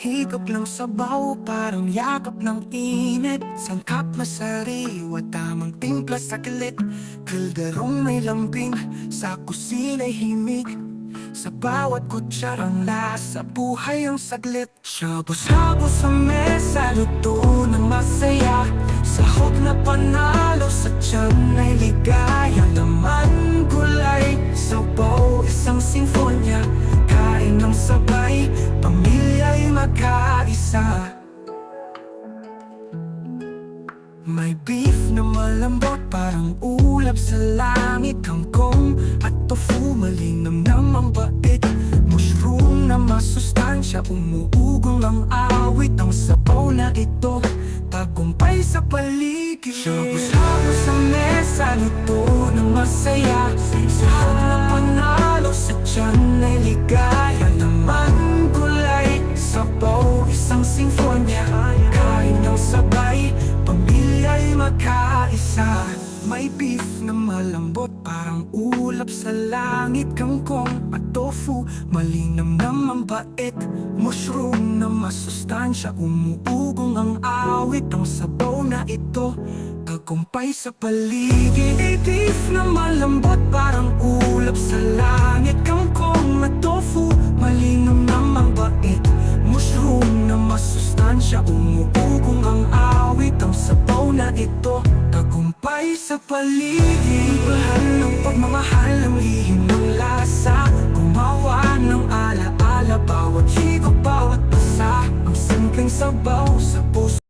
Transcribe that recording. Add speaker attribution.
Speaker 1: Higop ng sabaw, parang yakap ng init. Sangkap na sariwa, tamang timpla sa kilit. Kalderong may lambing, sa kusina'y himig. Sa bawat kutsarang lasa, buhay ang saglit. Shabos-shabos sa mesa, luto ng masaya. Sahog na panalo, sa tiyan ay ligaya. Laman, gulay, sabaw, isang sinfonya. Kain ng sabay, pamilya'y magkaisa. May beef na malambot, parang ulap sa langit. Kangkong at tofu, malinam na mambait. Mushroom na masustansya, umuugong ang awit. Ang sabaw na ito, tagumpay sa paligid. Shabos-shabos sa mesa, luto ng masaya. Sahog na panalo, sa tiyan ay ligaya. Naman, gulay, sabaw, isang sinfonya. Kain ng sabay, pamilya'y magkaisa. May beef na malambot, parang ulap sa langit. Kangkong at tofu, malinam na mambait. Mushroom na masustansya, umuugong ang awit. Ang sabaw na ito, tagumpay sa paligid. May beef na malambot, parang ulap sa langit. Kangkong at tofu, malinam na mambait. Mushroom na masustansya, umuugong ang awit. Ang sabaw na ito, tagumpay sa paligid. Bahal ng pagmamahal, ang lihim ng lasa. Gumawa ng ala-ala, bawat higop, bawat basa. Ang simpleng sabaw sa puso.